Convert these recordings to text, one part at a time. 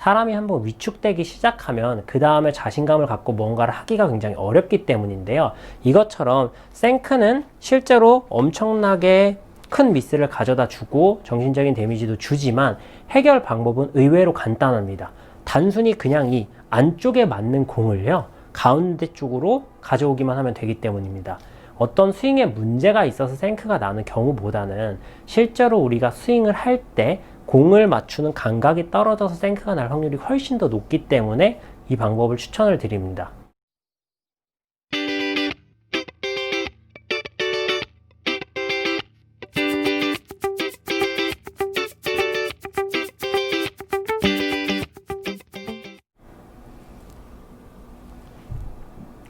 사람이 한번 위축되기 시작하면 그 다음에 자신감을 갖고 뭔가를 하기가 굉장히 어렵기 때문인데요. 이것처럼 생크는 실제로 엄청나게 큰 미스를 가져다 주고 정신적인 데미지도 주지만 해결 방법은 의외로 간단합니다. 단순히 그냥 이 안쪽에 맞는 공을요, 가운데 쪽으로 가져오기만 하면 되기 때문입니다. 어떤 스윙에 문제가 있어서 생크가 나는 경우보다는 실제로 우리가 스윙을 할 때 공을 맞추는 감각이 떨어져서 생크가 날 확률이 훨씬 더 높기 때문에 이 방법을 추천을 드립니다.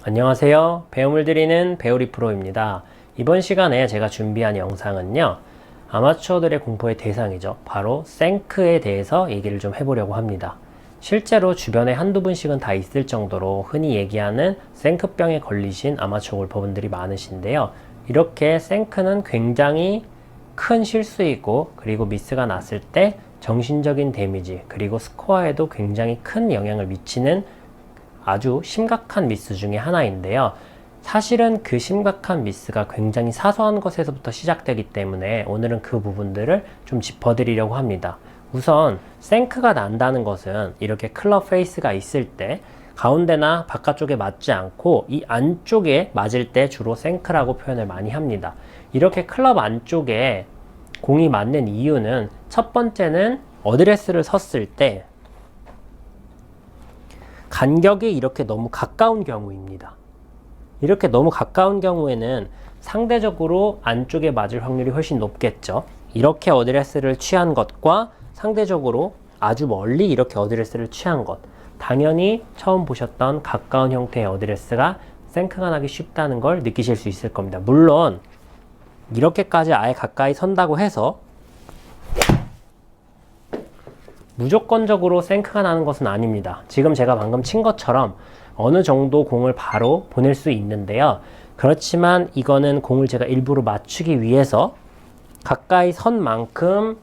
안녕하세요. 배움을 드리는 배우리 프로입니다. 이번 시간에 제가 준비한 영상은요, 아마추어들의 공포의 대상이죠. 바로 생크에 대해서 얘기를 좀 해보려고 합니다. 실제로 주변에 한두 분씩은 다 있을 정도로 흔히 얘기하는 생크병에 걸리신 아마추어 골퍼분들이 많으신데요. 이렇게 생크는 굉장히 큰 실수이고, 그리고 미스가 났을 때 정신적인 데미지, 그리고 스코어에도 굉장히 큰 영향을 미치는 아주 심각한 미스 중에 하나인데요. 사실은 그 심각한 미스가 굉장히 사소한 것에서부터 시작되기 때문에 오늘은 그 부분들을 좀 짚어드리려고 합니다. 우선 생크가 난다는 것은 이렇게 클럽 페이스가 있을 때 가운데나 바깥쪽에 맞지 않고 이 안쪽에 맞을 때 주로 생크라고 표현을 많이 합니다. 이렇게 클럽 안쪽에 공이 맞는 이유는 첫 번째는 어드레스를 섰을 때 간격이 이렇게 너무 가까운 경우입니다. 이렇게 너무 가까운 경우에는 상대적으로 안쪽에 맞을 확률이 훨씬 높겠죠. 이렇게 어드레스를 취한 것과 상대적으로 아주 멀리 이렇게 어드레스를 취한 것, 당연히 처음 보셨던 가까운 형태의 어드레스가 생크가 나기 쉽다는 걸 느끼실 수 있을 겁니다. 물론 이렇게까지 아예 가까이 선다고 해서 무조건적으로 생크가 나는 것은 아닙니다. 지금 제가 방금 친 것처럼 어느 정도 공을 바로 보낼 수 있는데요. 그렇지만 이거는 공을 제가 일부러 맞추기 위해서 가까이 선 만큼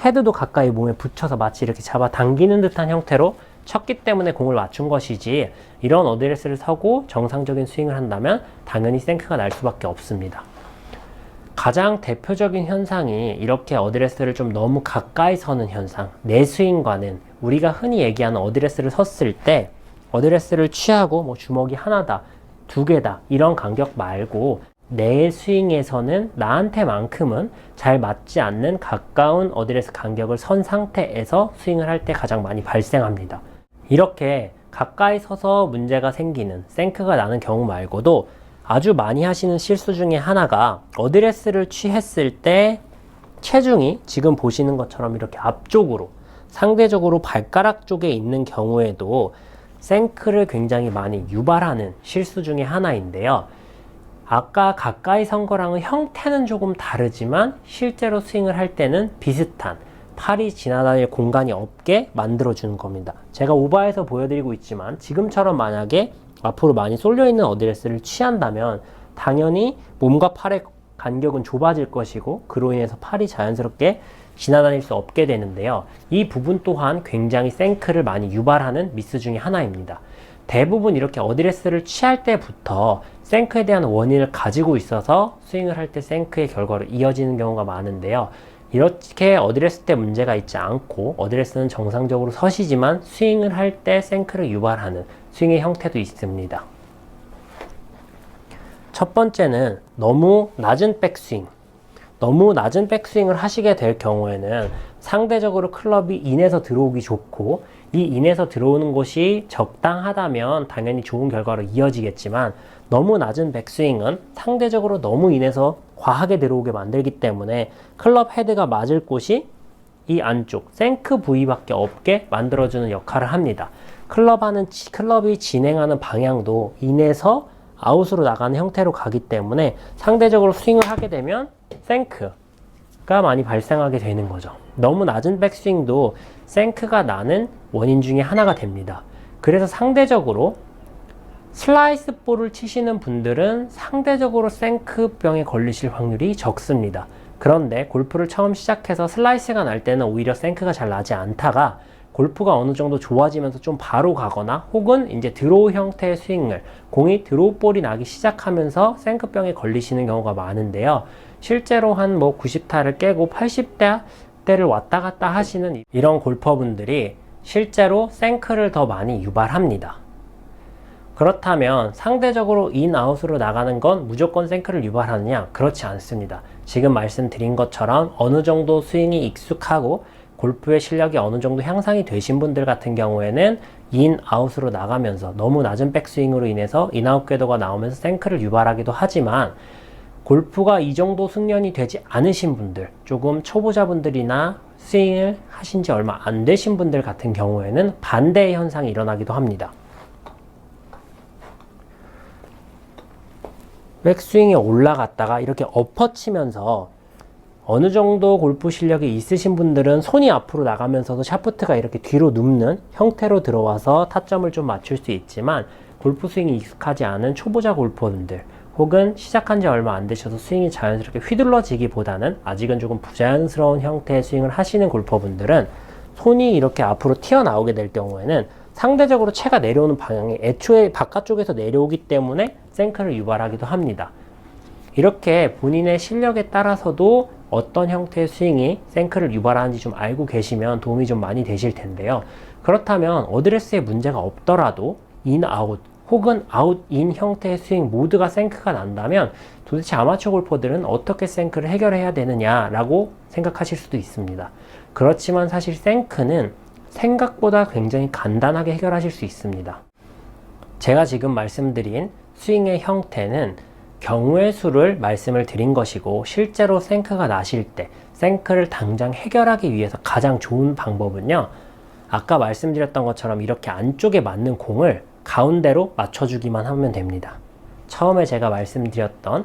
헤드도 가까이 몸에 붙여서 마치 이렇게 잡아 당기는 듯한 형태로 쳤기 때문에 공을 맞춘 것이지, 이런 어드레스를 서고 정상적인 스윙을 한다면 당연히 생크가 날 수밖에 없습니다. 가장 대표적인 현상이 이렇게 어드레스를 좀 너무 가까이 서는 현상, 내 스윙과는 우리가 흔히 얘기하는 어드레스를 섰을 때 어드레스를 취하고 뭐 주먹이 하나다, 두 개다 이런 간격 말고 내 스윙에서는 나한테만큼은 잘 맞지 않는 가까운 어드레스 간격을 선 상태에서 스윙을 할 때 가장 많이 발생합니다. 이렇게 가까이 서서 문제가 생기는, 생크가 나는 경우 말고도 아주 많이 하시는 실수 중에 하나가 어드레스를 취했을 때 체중이 지금 보시는 것처럼 이렇게 앞쪽으로, 상대적으로 발가락 쪽에 있는 경우에도 생크를 굉장히 많이 유발하는 실수 중에 하나인데요. 아까 가까이 선 거랑은 형태는 조금 다르지만 실제로 스윙을 할 때는 비슷한, 팔이 지나다닐 공간이 없게 만들어주는 겁니다. 제가 오버해서 보여드리고 있지만 지금처럼 만약에 앞으로 많이 쏠려있는 어드레스를 취한다면 당연히 몸과 팔의 간격은 좁아질 것이고, 그로 인해서 팔이 자연스럽게 지나다닐 수 없게 되는데요. 이 부분 또한 굉장히 생크를 많이 유발하는 미스 중에 하나입니다. 대부분 이렇게 어드레스를 취할 때부터 생크에 대한 원인을 가지고 있어서 스윙을 할 때 생크의 결과로 이어지는 경우가 많은데요. 이렇게 어드레스 때 문제가 있지 않고 어드레스는 정상적으로 서시지만 스윙을 할 때 생크를 유발하는 스윙의 형태도 있습니다. 첫 번째는 너무 낮은 백스윙. 너무 낮은 백스윙을 하시게 될 경우에는 상대적으로 클럽이 인에서 들어오기 좋고, 이 인에서 들어오는 곳이 적당하다면 당연히 좋은 결과로 이어지겠지만, 너무 낮은 백스윙은 상대적으로 너무 인에서 과하게 들어오게 만들기 때문에 클럽 헤드가 맞을 곳이 이 안쪽 생크 부위밖에 없게 만들어주는 역할을 합니다. 클럽이 진행하는 방향도 인에서 아웃으로 나가는 형태로 가기 때문에 상대적으로 스윙을 하게 되면 생크가 많이 발생하게 되는 거죠. 너무 낮은 백스윙도 생크가 나는 원인 중에 하나가 됩니다. 그래서 상대적으로 슬라이스 볼을 치시는 분들은 상대적으로 생크병에 걸리실 확률이 적습니다. 그런데 골프를 처음 시작해서 슬라이스가 날 때는 오히려 생크가 잘 나지 않다가 골프가 어느 정도 좋아지면서 좀 바로 가거나 혹은 이제 드로우 형태의 스윙을 공이 드로우 볼이 나기 시작하면서 생크병에 걸리시는 경우가 많은데요. 실제로 한 뭐 90타를 깨고 80대를 왔다 갔다 하시는 이런 골퍼분들이 실제로 생크를 더 많이 유발합니다. 그렇다면 상대적으로 인아웃으로 나가는 건 무조건 생크를 유발하느냐? 그렇지 않습니다. 지금 말씀드린 것처럼 어느 정도 스윙이 익숙하고 골프의 실력이 어느 정도 향상이 되신 분들 같은 경우에는 인아웃으로 나가면서 너무 낮은 백스윙으로 인해서 인아웃 궤도가 나오면서 생크를 유발하기도 하지만 골프가 이 정도 숙련이 되지 않으신 분들, 조금 초보자분들이나 스윙을 하신 지 얼마 안 되신 분들 같은 경우에는 반대의 현상이 일어나기도 합니다. 백스윙이 올라갔다가 이렇게 엎어치면서 어느 정도 골프 실력이 있으신 분들은 손이 앞으로 나가면서도 샤프트가 이렇게 뒤로 눕는 형태로 들어와서 타점을 좀 맞출 수 있지만 골프 스윙이 익숙하지 않은 초보자 골퍼분들 혹은 시작한 지 얼마 안 되셔서 스윙이 자연스럽게 휘둘러지기보다는 아직은 조금 부자연스러운 형태의 스윙을 하시는 골퍼분들은 손이 이렇게 앞으로 튀어나오게 될 경우에는 상대적으로 채가 내려오는 방향이 애초에 바깥쪽에서 내려오기 때문에 생크를 유발하기도 합니다. 이렇게 본인의 실력에 따라서도 어떤 형태의 스윙이 생크를 유발하는지 좀 알고 계시면 도움이 좀 많이 되실 텐데요. 그렇다면 어드레스에 문제가 없더라도 인아웃 혹은 아웃인 형태의 스윙 모두가 생크가 난다면 도대체 아마추어 골퍼들은 어떻게 생크를 해결해야 되느냐라고 생각하실 수도 있습니다. 그렇지만 사실 생크는 생각보다 굉장히 간단하게 해결하실 수 있습니다. 제가 지금 말씀드린 스윙의 형태는 경우의 수를 말씀을 드린 것이고 실제로 생크가 나실 때 생크를 당장 해결하기 위해서 가장 좋은 방법은요, 아까 말씀드렸던 것처럼 이렇게 안쪽에 맞는 공을 가운데로 맞춰주기만 하면 됩니다. 처음에 제가 말씀드렸던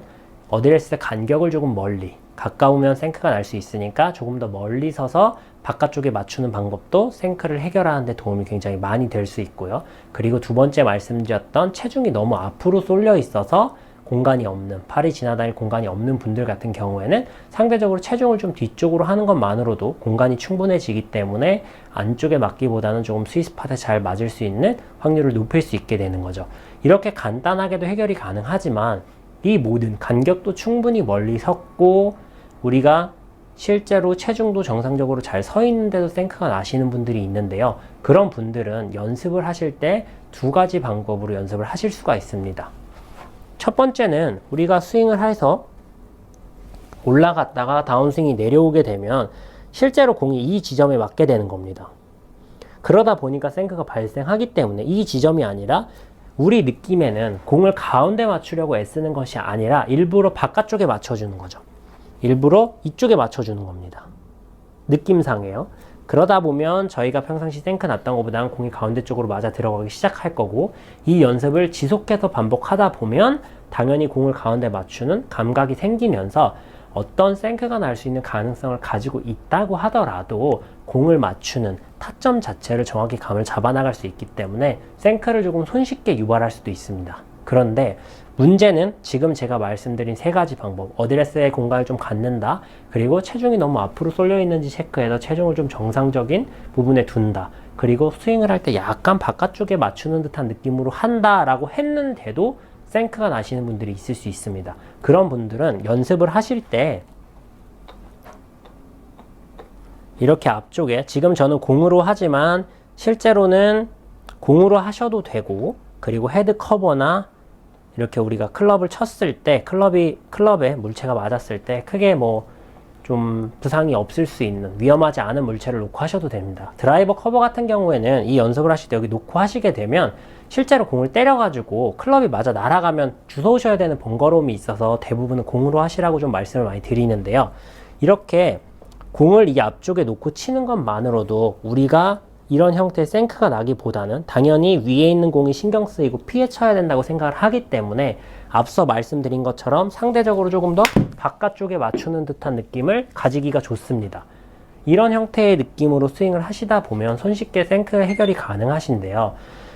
어드레스 간격을 조금 멀리, 가까우면 생크가 날 수 있으니까 조금 더 멀리 서서 바깥쪽에 맞추는 방법도 생크를 해결하는 데 도움이 굉장히 많이 될 수 있고요. 그리고 두 번째 말씀드렸던 체중이 너무 앞으로 쏠려 있어서 공간이 없는, 팔이 지나다닐 공간이 없는 분들 같은 경우에는 상대적으로 체중을 좀 뒤쪽으로 하는 것만으로도 공간이 충분해지기 때문에 안쪽에 맞기보다는 조금 스윗스팟에 잘 맞을 수 있는 확률을 높일 수 있게 되는 거죠. 이렇게 간단하게도 해결이 가능하지만 이 모든 간격도 충분히 멀리 섰고 우리가 실제로 체중도 정상적으로 잘 서 있는데도 생크가 나시는 분들이 있는데요. 그런 분들은 연습을 하실 때 두 가지 방법으로 연습을 하실 수가 있습니다. 첫 번째는 우리가 스윙을 해서 올라갔다가 다운스윙이 내려오게 되면 실제로 공이 이 지점에 맞게 되는 겁니다. 그러다 보니까 생크가 발생하기 때문에 이 지점이 아니라 우리 느낌에는 공을 가운데 맞추려고 애쓰는 것이 아니라 일부러 바깥쪽에 맞춰주는 거죠. 일부러 이쪽에 맞춰주는 겁니다. 느낌상이에요. 그러다 보면 저희가 평상시 생크 났던 것보다는 공이 가운데 쪽으로 맞아 들어가기 시작할 거고 이 연습을 지속해서 반복하다 보면 당연히 공을 가운데 맞추는 감각이 생기면서 어떤 생크가 날 수 있는 가능성을 가지고 있다고 하더라도 공을 맞추는 타점 자체를 정확히 감을 잡아나갈 수 있기 때문에 생크를 조금 손쉽게 유발할 수도 있습니다. 그런데 문제는 지금 제가 말씀드린 세 가지 방법, 어드레스의 공간을 좀 갖는다, 그리고 체중이 너무 앞으로 쏠려 있는지 체크해서 체중을 좀 정상적인 부분에 둔다, 그리고 스윙을 할 때 약간 바깥쪽에 맞추는 듯한 느낌으로 한다라고 했는데도 생크가 나시는 분들이 있을 수 있습니다. 그런 분들은 연습을 하실 때 이렇게 앞쪽에, 지금 저는 공으로 하지만 실제로는 공으로 하셔도 되고, 그리고 헤드 커버나 이렇게 우리가 클럽을 쳤을 때 클럽에 물체가 맞았을 때 크게 뭐 좀 부상이 없을 수 있는 위험하지 않은 물체를 놓고 하셔도 됩니다. 드라이버 커버 같은 경우에는 이 연습을 하실 때 여기 놓고 하시게 되면 실제로 공을 때려가지고 클럽이 맞아 날아가면 주워오셔야 되는 번거로움이 있어서 대부분은 공으로 하시라고 좀 말씀을 많이 드리는데요. 이렇게 공을 이 앞쪽에 놓고 치는 것만으로도 우리가 이런 형태의 생크가 나기보다는 당연히 위에 있는 공이 신경 쓰이고 피해 쳐야 된다고 생각을 하기 때문에 앞서 말씀드린 것처럼 상대적으로 조금 더 바깥쪽에 맞추는 듯한 느낌을 가지기가 좋습니다. 이런 형태의 느낌으로 스윙을 하시다 보면 손쉽게 생크 해결이 가능하신데요.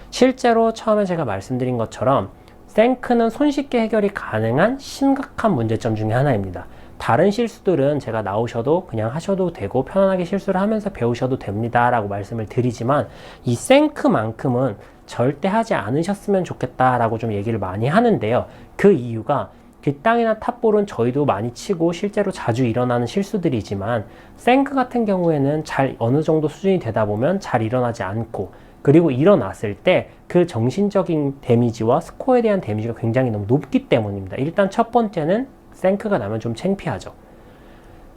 실제로 처음에 제가 말씀드린 것처럼 생크는 손쉽게 해결이 가능한 심각한 문제점 중에 하나입니다. 다른 실수들은 제가 나오셔도 그냥 하셔도 되고 편안하게 실수를 하면서 배우셔도 됩니다 라고 말씀을 드리지만, 이 생크만큼은 절대 하지 않으셨으면 좋겠다 라고 좀 얘기를 많이 하는데요. 그 이유가 뒷땅이나 탑볼은 저희도 많이 치고 실제로 자주 일어나는 실수들이지만, 생크 같은 경우에는 잘 어느 정도 수준이 되다 보면 잘 일어나지 않고, 그리고 일어났을 때 그 정신적인 데미지와 스코어에 대한 데미지가 굉장히 너무 높기 때문입니다. 일단 첫 번째는 생크가 나면 좀 창피하죠.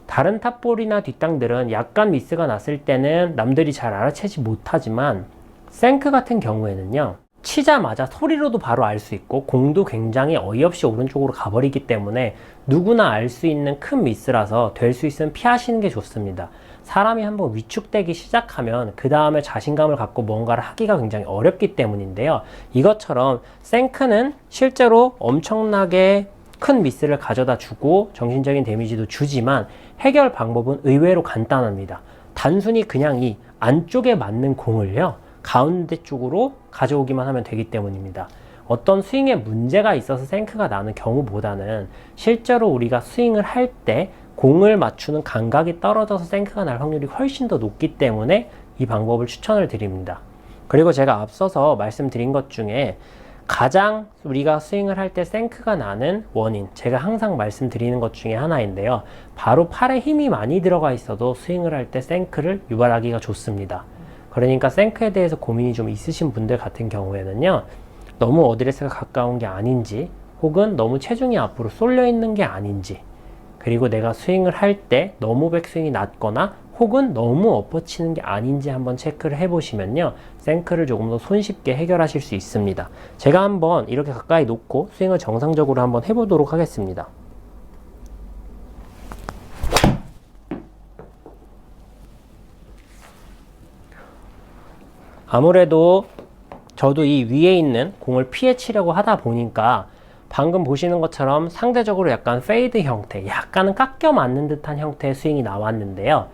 다른 탑볼이나 뒷땅들은 약간 미스가 났을 때는 남들이 잘 알아채지 못하지만, 생크 같은 경우에는요, 치자마자 소리로도 바로 알 수 있고 공도 굉장히 어이없이 오른쪽으로 가버리기 때문에 누구나 알 수 있는 큰 미스라서 될 수 있으면 피하시는 게 좋습니다. 사람이 한번 위축되기 시작하면 그 다음에 자신감을 갖고 뭔가를 하기가 굉장히 어렵기 때문인데요. 이것처럼 생크는 실제로 엄청나게 큰 미스를 가져다 주고 정신적인 데미지도 주지만, 해결 방법은 의외로 간단합니다. 단순히 그냥 이 안쪽에 맞는 공을요, 가운데 쪽으로 가져오기만 하면 되기 때문입니다. 어떤 스윙에 문제가 있어서 생크가 나는 경우보다는 실제로 우리가 스윙을 할 때 공을 맞추는 감각이 떨어져서 생크가 날 확률이 훨씬 더 높기 때문에 이 방법을 추천을 드립니다. 그리고 제가 앞서서 말씀드린 것 중에 가장 우리가 스윙을 할 때 생크가 나는 원인, 제가 항상 말씀드리는 것 중에 하나인데요. 바로 팔에 힘이 많이 들어가 있어도 스윙을 할 때 생크를 유발하기가 좋습니다. 그러니까 생크에 대해서 고민이 좀 있으신 분들 같은 경우에는요, 너무 어드레스가 가까운 게 아닌지, 혹은 너무 체중이 앞으로 쏠려 있는 게 아닌지, 그리고 내가 스윙을 할 때 너무 백스윙이 낮거나 혹은 너무 엎어치는 게 아닌지 한번 체크를 해보시면요, 생크를 조금 더 손쉽게 해결하실 수 있습니다. 제가 한번 이렇게 가까이 놓고 스윙을 정상적으로 한번 해보도록 하겠습니다. 아무래도 저도 이 위에 있는 공을 피해 치려고 하다 보니까 방금 보시는 것처럼 상대적으로 약간 페이드 형태, 약간은 깎여 맞는 듯한 형태의 스윙이 나왔는데요.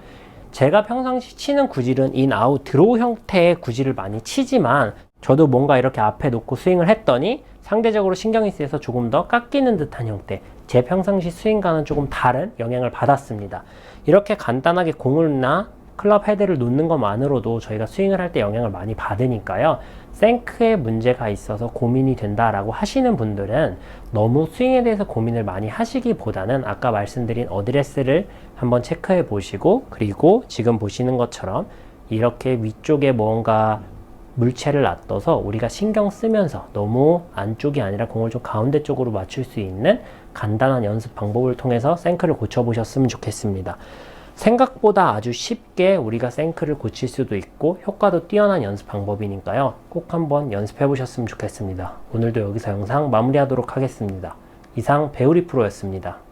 제가 평상시 치는 구질은 인, 아웃, 드로우 형태의 구질을 많이 치지만, 저도 뭔가 이렇게 앞에 놓고 스윙을 했더니 상대적으로 신경이 쓰여서 조금 더 깎이는 듯한 형태, 제 평상시 스윙과는 조금 다른 영향을 받았습니다. 이렇게 간단하게 공을나 클럽 헤드를 놓는 것만으로도 저희가 스윙을 할 때 영향을 많이 받으니까요. 생크에 문제가 있어서 고민이 된다라고 하시는 분들은 너무 스윙에 대해서 고민을 많이 하시기보다는 아까 말씀드린 어드레스를 한번 체크해 보시고, 그리고 지금 보시는 것처럼 이렇게 위쪽에 뭔가 물체를 놔둬서 우리가 신경 쓰면서 너무 안쪽이 아니라 공을 좀 가운데 쪽으로 맞출 수 있는 간단한 연습 방법을 통해서 생크를 고쳐보셨으면 좋겠습니다. 생각보다 아주 쉽게 우리가 생크를 고칠 수도 있고 효과도 뛰어난 연습 방법이니까요. 꼭 한번 연습해 보셨으면 좋겠습니다. 오늘도 여기서 영상 마무리하도록 하겠습니다. 이상 배우리 프로였습니다.